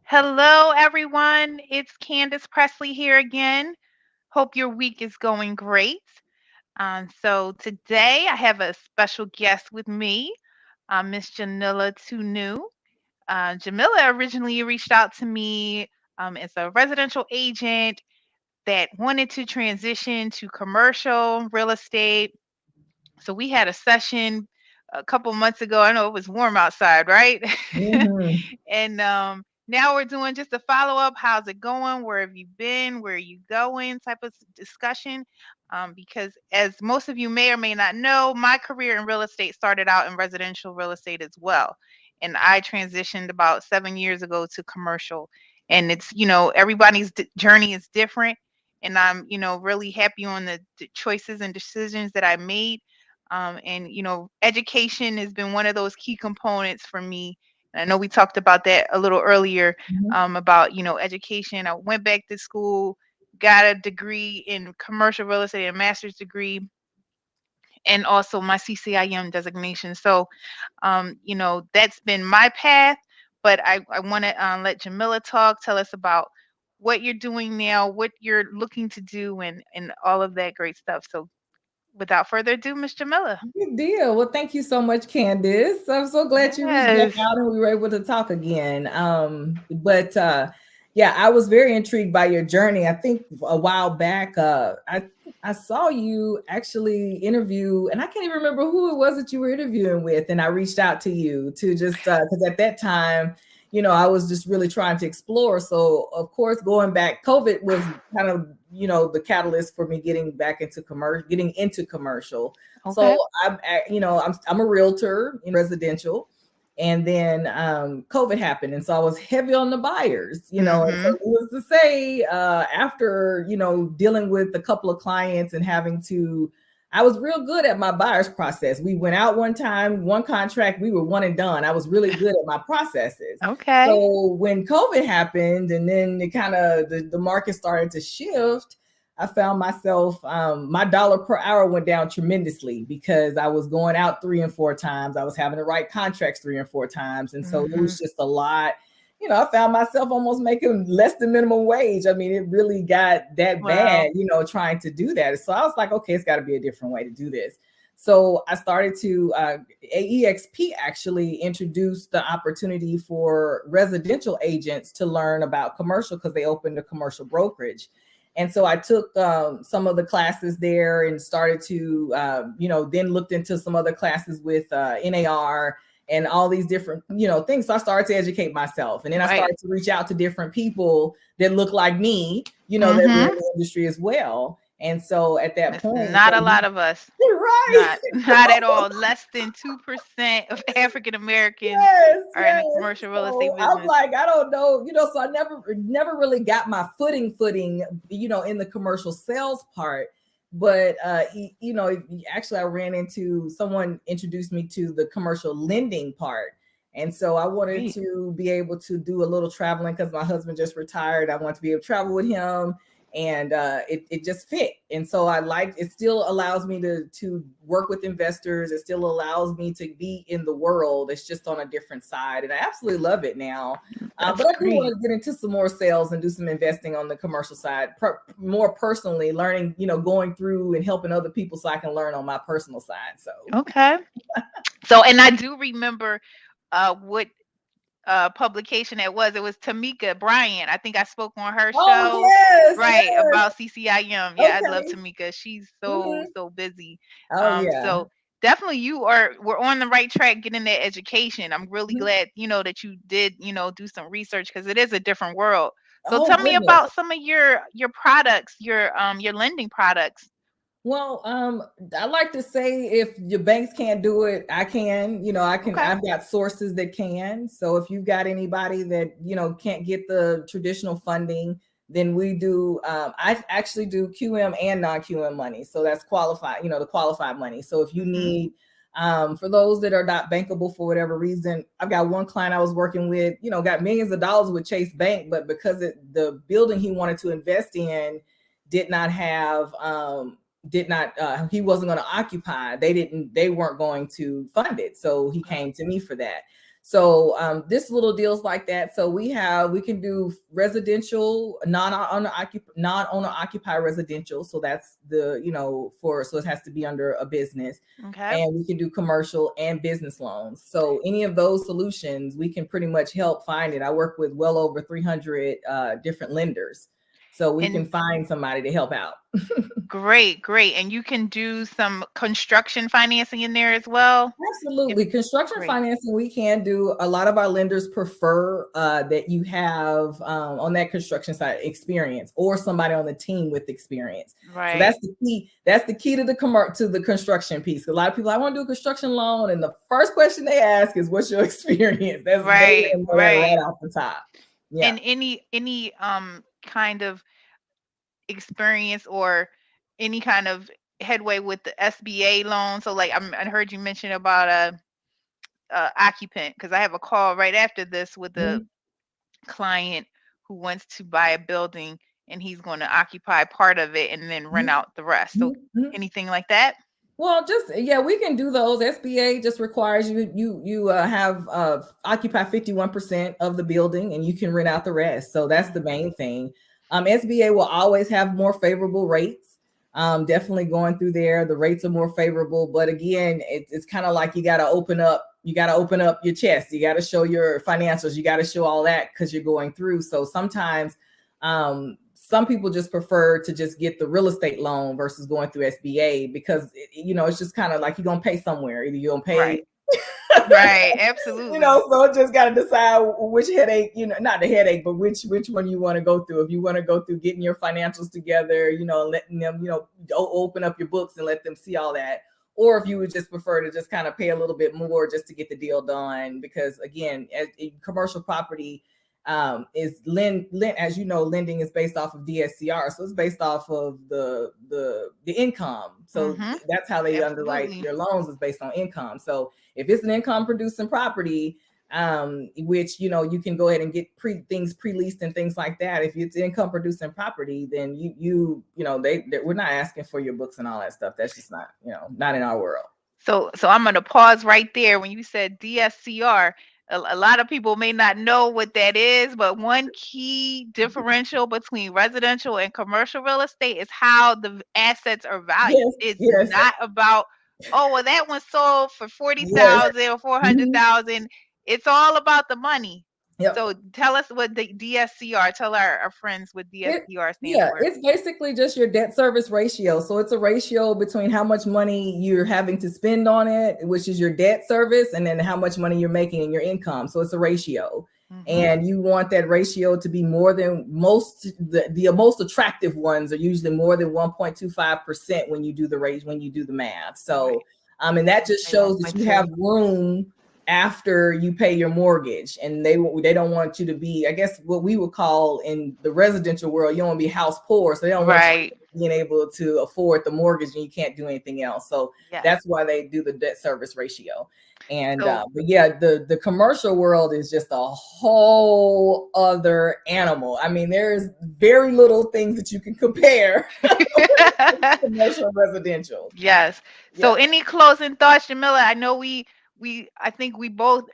Hello, everyone. It's Candace Presley here again. Hope your week is going great. So today I have a special guest with me, Miss Jamila Tunu. Jamila originally reached out to me as a residential agent that wanted to transition to commercial real estate. So we had a session a couple months ago. I know it was warm outside, right? Hmm. And now we're doing just a follow up. How's it going? Where have you been? Where are you going? Type of discussion. Because as most of you may or may not know, my career in real estate started out in residential real estate as well. And I transitioned about 7 years ago to commercial. And it's, everybody's journey is different. And I'm, really happy on the choices and decisions that I made. And, education has been one of those key components for me. I know we talked about that a little earlier, about, education. I went back to school, got a degree in commercial real estate, a master's degree, and also my CCIM designation. So, that's been my path. But I want to let Jamila talk, tell us about what you're doing now, what you're looking to do, and all of that great stuff. So, without further ado, Miss Jamila. Good deal. Well, thank you so much, Candice. I'm so glad you reached back Yes. out and we were able to talk again. But yeah, I was very intrigued by your journey. I think a while back, I saw you actually interview, and I can't even remember who it was that you were interviewing with. And I reached out to you to just because at that time, I was just really trying to explore. So of course, going back, COVID was kind of, the catalyst for me getting into commercial. So Okay. I'm a realtor in residential. And then COVID happened. And so I was heavy on the buyers, and so Mhm. needless to say, after, dealing with a couple of clients and I was real good at my buyers process. We went out one time, one contract, we were one and done. I was really good at my processes. Okay. So when COVID happened and then it kind of the market started to shift, I found myself my dollar per hour went down tremendously because I was going out 3 and 4 times. I was having to write contracts 3 and 4 times. And so it was Mhm. just a lot. I found myself almost making less than minimum wage. I mean, it really got that Wow. bad, trying to do that. So I was like, okay, it's got to be a different way to do this. So I started to AEXP actually introduced the opportunity for residential agents to learn about commercial because they opened a commercial brokerage. And so I took some of the classes there and started to, then looked into some other classes with NAR and all these different, things. So I started to educate myself. And then I Right. started to reach out to different people that look like me, that were in Mhm. the industry as well. And so at that It's point, not a lot of us. right. Not at all. Less than 2% of African Americans Yes, are in yes. the commercial real estate So I'm business. like, I don't know, so I never really got my footing, in the commercial sales part. But actually I ran into someone introduced me to the commercial lending part. And so I wanted Great. to be able to do a little traveling because my husband just retired. I want to be able to travel with him and it just fit. And so it still allows me to work with investors. It still allows me to be in the world. It's just on a different side, and I absolutely love it now. That's But I do great. want to get into some more sales and do some investing on the commercial side, more personally learning, going through and helping other people so I can learn on my personal side. So Okay. So, and I do remember what publication it was. It was Tamika Bryant. I think I spoke on her oh show, yes, right, yes. about CCIM. Yeah, I love Okay. Tamika. She's Hmm. so busy. Oh yeah. So definitely we're on the right track getting that education. I'm really glad, that you did, do some research because it is a different world. So Oh tell me goodness. about some of your products, your lending products. Well, I like to say if your banks can't do it, I can. Okay. I've got sources that can. So if you've got anybody that, can't get the traditional funding, then we do. I actually do QM and non-QM money. So that's qualified, the qualified money. So if you Mhm. need, for those that are not bankable for whatever reason, I've got one client I was working with, got millions of dollars with Chase Bank, but because the building he wanted to invest in did not have he wasn't going to occupy, they weren't going to fund it, so he came to me for that. So this little deals like that. So we can do residential, non-owner occupied residential. So that's the, so it has to be under a business. Okay. And we can do commercial and business loans. So any of those solutions, we can pretty much help find it. I work with well over 300 different lenders. So we can find somebody to help out. Great. And you can do some construction financing in there as well? Absolutely. Construction financing, we can do. A lot of our lenders prefer that you have on that construction side experience, or somebody on the team with experience. Right. So that's the key. That's the key to the construction piece. A lot of people, I want to do a construction loan, and the first question they ask is, "What's your experience?" That's right off the top. Yeah. And any kind of experience or any kind of headway with the SBA loan? So like I heard you mention about a occupant, because I have a call right after this with a client who wants to buy a building and he's going to occupy part of it and then rent out the rest. So anything like that? Well, we can do those. SBA just requires you have occupy 51% of the building, and you can rent out the rest. So that's the main thing. SBA will always have more favorable rates. Definitely going through there, the rates are more favorable. But again, it's kind of like you got to open up your chest. You got to show your financials. You got to show all that because you're going through. So sometimes some people just prefer to just get the real estate loan versus going through SBA, because it's just kind of like you're gonna pay somewhere. Either you're gonna pay, right, absolutely. So just got to decide which headache, not the headache, but which one you want to go through. If you want to go through getting your financials together, letting them, open up your books and let them see all that, or if you would just prefer to just kind of pay a little bit more just to get the deal done. Because again, as commercial property is as you know, lending is based off of DSCR, so it's based off of the income. So that's how they underwrite your loans, is based on income. So if it's an income producing property, which you can go ahead and get things pre-leased and things like that. If it's income producing property, then we're not asking for your books and all that stuff. That's just not not in our world. So I'm going to pause right there. When you said DSCR, a lot of people may not know what that is, but one key differential between residential and commercial real estate is how the assets are valued. It's not about, oh, well, that one sold for 40,000 or 400,000. It's all about the money. Yep. So tell us what the DSCR, tell our friends what DSCR stands for. It's basically just your debt service ratio. So it's a ratio between how much money you're having to spend on it, which is your debt service, and then how much money you're making in your income. So it's a ratio. And you want that ratio to be more than the most attractive ones are usually more than 1.25% when you do the math. So and that just shows that you have room after you pay your mortgage, and they don't want you to be, I guess, what we would call in the residential world, you don't want to be house poor. So they don't want you being able to afford the mortgage and you can't do anything else. So that's why they do the debt service ratio. And but the commercial world is just a whole other animal. I mean, there's very little things that you can compare commercial and residential. Yes. So any closing thoughts, Jamila? I know I think we both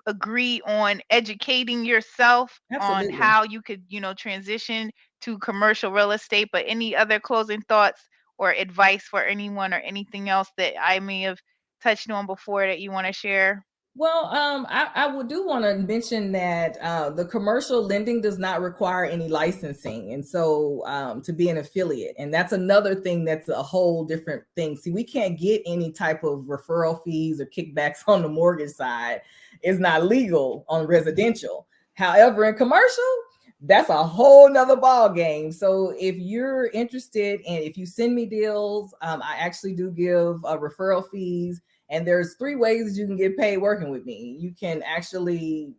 agree on educating yourself on how you could, transition to commercial real estate. But any other closing thoughts or advice for anyone, or anything else that I may have touched on before that you want to share? Well, I do want to mention that the commercial lending does not require any licensing, and so to be an affiliate, and that's another thing that's a whole different thing. See, we can't get any type of referral fees or kickbacks on the mortgage side. It's not legal on residential. However, in commercial, that's a whole nother ball game. So if you're interested, and if you send me deals, I actually do give referral fees. And there's 3 ways that you can get paid working with me. You can actually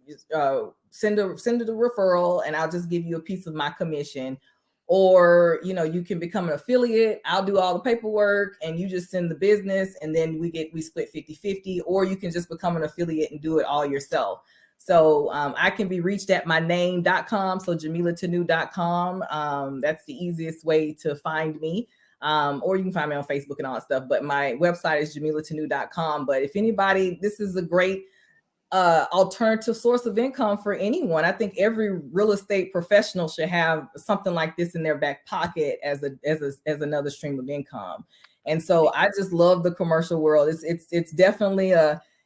send a referral, and I'll just give you a piece of my commission. Or, you can become an affiliate. I'll do all the paperwork, and you just send the business, and then we split 50-50. Or you can just become an affiliate and do it all yourself. So I can be reached at myname.com. So JamilaTanu.com. That's the easiest way to find me. Or you can find me on Facebook and all that stuff. But my website is JamilaTanu.com. But if anybody, this is a great alternative source of income for anyone. I think every real estate professional should have something like this in their back pocket as another stream of income. And so I just love the commercial world. It's definitely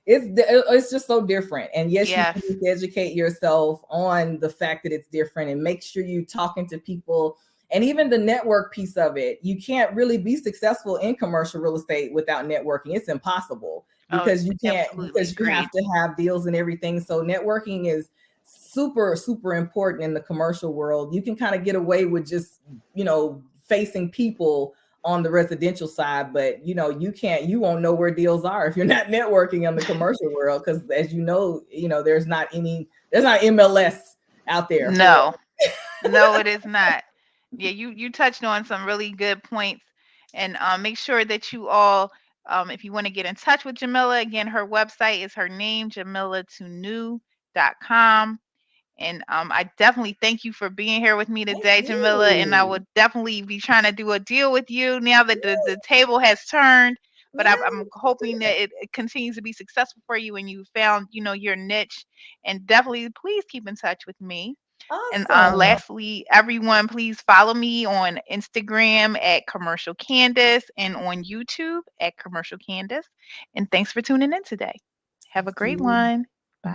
it's just so different. And yes, you need to educate yourself on the fact that it's different, and make sure you're talking to people. And even the network piece of it, you can't really be successful in commercial real estate without networking. It's impossible, because you can't, because you have to have deals and everything. So networking is super, super important in the commercial world. You can kind of get away with just, facing people on the residential side, but you won't know where deals are if you're not networking in the commercial world. Because as there's not MLS out there. No, no, it is not. Yeah, you touched on some really good points. And make sure that you all, if you want to get in touch with Jamila, again, her website is her name, JamilaToNew.com. And I definitely thank you for being here with me today, Jamila. And I would definitely be trying to do a deal with you now that the table has turned. But I'm hoping that it continues to be successful for you, and you found, your niche. And definitely, please keep in touch with me. Awesome. And lastly, everyone, please follow me on Instagram at CommercialCandis, and on YouTube at CommercialCandis. And thanks for tuning in today. Have a great one. Bye.